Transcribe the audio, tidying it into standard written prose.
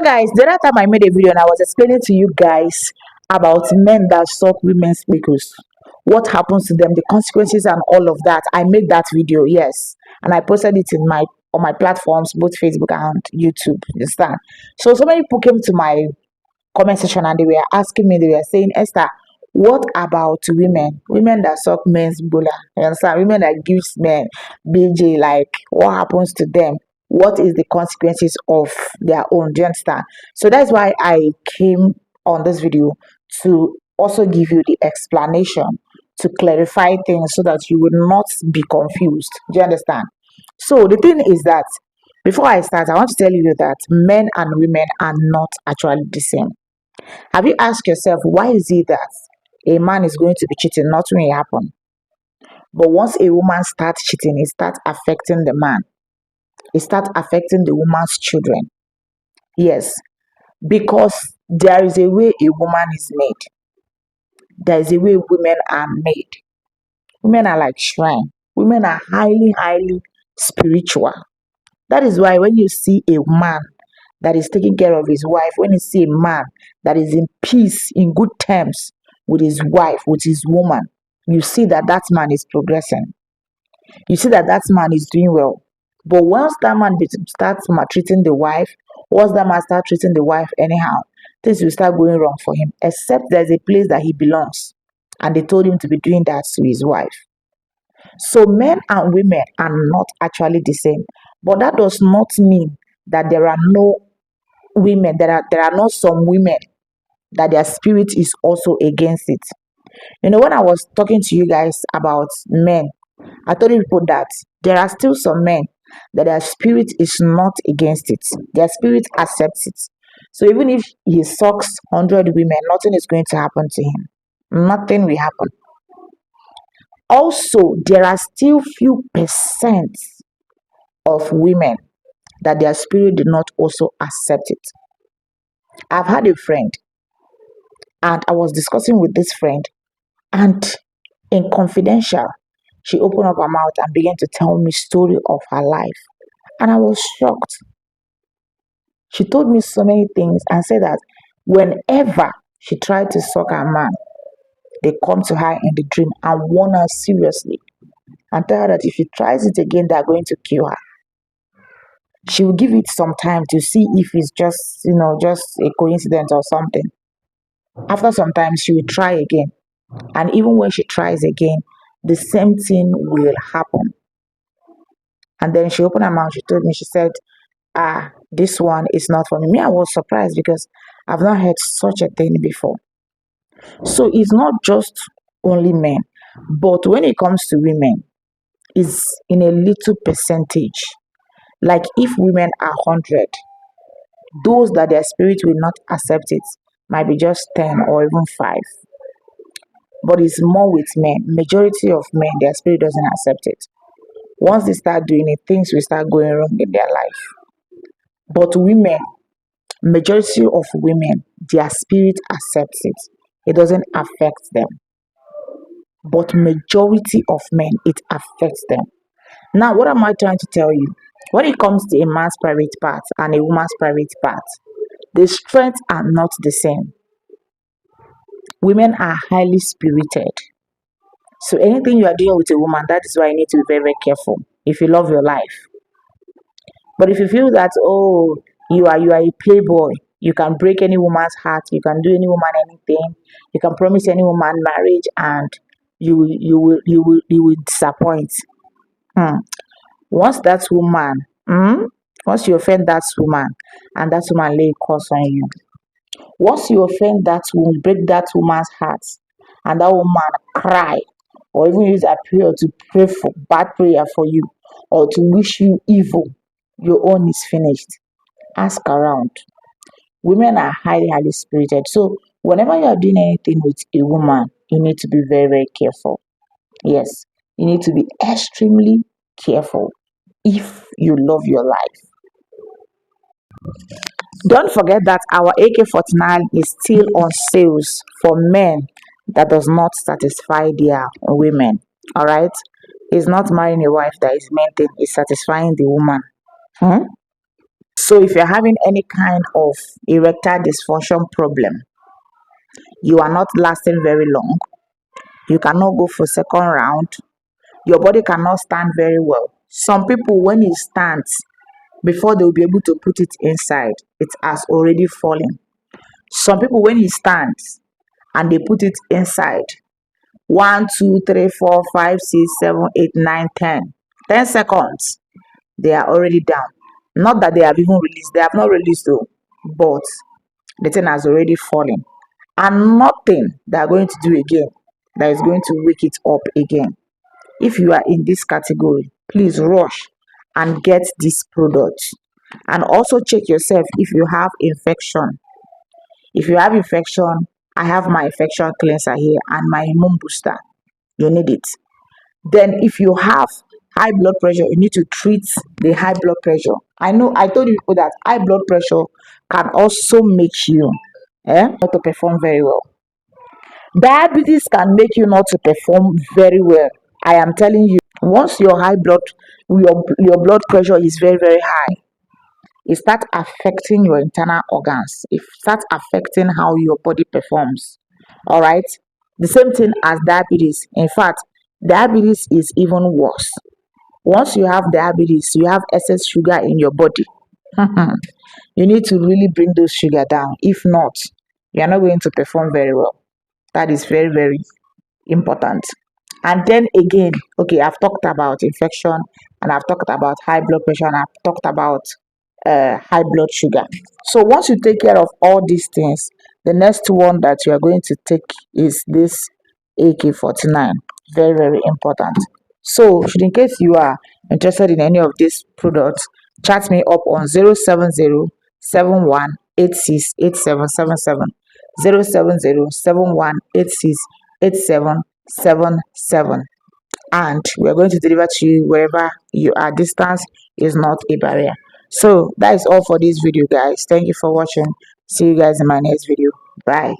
guys, the other time I made a video and I was explaining to you guys about men that suck women's pickles, what happens to them, the consequences, and all of that. I made that video, yes, and I posted it in my on my platforms, both Facebook and YouTube. You understand? So many people came to my comment section and they were asking me, they were saying, Esther, what about women that suck men's gbola? You understand? Women that gives men BJ, like what happens to them? What is the consequences of their own? Do you understand? So that's why I came on this video to also give you the explanation, to clarify things so that you would not be confused. Do you understand? So the thing is that before I start, I want to tell you that men and women are not actually the same. Have you asked yourself, why is it that a man is going to be cheating? Nothing will happen. But once a woman starts cheating, it starts affecting the man. It starts affecting the woman's children. Yes, because there is a way a woman is made. There is a way women are made. Women are like shrine. Women are highly, highly spiritual. That is why when you see a man that is taking care of his wife, when you see a man that is in peace, in good terms with his wife, with his woman, you see that that man is progressing. You see that that man is doing well. But once that man starts maltreating the wife, once that man starts treating the wife anyhow, things will start going wrong for him, except there's a place that he belongs. And they told him to be doing that to his wife. So men and women are not actually the same. But that does not mean that there are no women, there are not some women that their spirit is also against it. You know, when I was talking to you guys about men, I told you people that there are still some men that their spirit is not against it. Their spirit accepts it. So even if he sucks 100 women, nothing is going to happen to him. Nothing will happen. Also, there are still few percent of women that their spirit did not also accept it. I've had a friend, and I was discussing with this friend, and in confidential, she opened up her mouth and began to tell me story of her life. And I was shocked. She told me so many things and said that whenever she tried to suck her man, they come to her in the dream and warn her seriously and tell her that if she tries it again, they're going to kill her. She will give it some time to see if it's just, just a coincidence or something. After some time, she will try again. And even when she tries again, the same thing will happen. And then she opened her mouth, she told me, she said, this one is not for me. Me, I was surprised because I've not heard such a thing before. So it's not just only men, but when it comes to women, it's in a little percentage. Like if women are 100, those that their spirit will not accept it might be just 10 or even 5. But it's more with men. Majority of men, their spirit doesn't accept it. Once they start doing it, things will start going wrong in their life. But women, majority of women, their spirit accepts it. It doesn't affect them. But majority of men, it affects them. Now, what am I trying to tell you? When it comes to a man's private part and a woman's private part, the strengths are not the same. Women are highly spirited. So anything you are doing with a woman, that is why you need to be very, very careful if you love your life. But if you feel that, oh, you are a playboy, you can break any woman's heart, you can do any woman anything, you can promise any woman marriage, and you will disappoint. Once that woman, once you offend that woman, and that woman lay a curse on you, once you offend that woman, break that woman's heart, and that woman cry, or even use a prayer to pray for bad prayer for you, or to wish you evil, your own is finished. Ask around. Women are highly, highly spirited. So whenever you are doing anything with a woman, you need to be very, very careful. Yes, you need to be extremely careful if you love your life. Don't forget that our AK-49 is still on sales for men that does not satisfy their women. All right, it's not marrying a wife that is main thing, it's satisfying the woman. So if you're having any kind of erectile dysfunction problem, you are not lasting very long, you cannot go for second round, your body cannot stand very well. Some people, when it stands, before they will be able to put it inside, it has already fallen. Some people, when it stands and they put it inside, 1, 2, 3, 4, 5, 6, 7, 8, 9, 10, 10 seconds, they are already down. Not that they have even released, they have not released though, but the thing has already fallen. And nothing they are going to do again that is going to wake it up again. If you are in this category, please rush and get this product. And also check yourself if you have infection. If you have infection, I have my infection cleanser here and my immune booster. You need it. Then if you have high blood pressure, you need to treat the high blood pressure. I know I told you people that high blood pressure can also make you not to perform very well. Diabetes can make you not to perform very well. I am telling you, once your your blood pressure is very, very high, it starts affecting your internal organs. It starts affecting how your body performs. All right. The same thing as diabetes. In fact, diabetes is even worse. Once you have diabetes, you have excess sugar in your body. You need to really bring those sugar down. If not, you are not going to perform very well. That is very, very important. And then again, okay, I've talked about infection and I've talked about high blood pressure and I've talked about high blood sugar. So once you take care of all these things, the next one that you are going to take is this AK-49. Very, very important. So in case you are interested in any of these products, chat me up on 070-7186-8777. 070-7186-8777, and we are going to deliver to you wherever you are. Distance is not a barrier. So that is all for this video, guys. Thank you for watching. See you guys in my next video. Bye.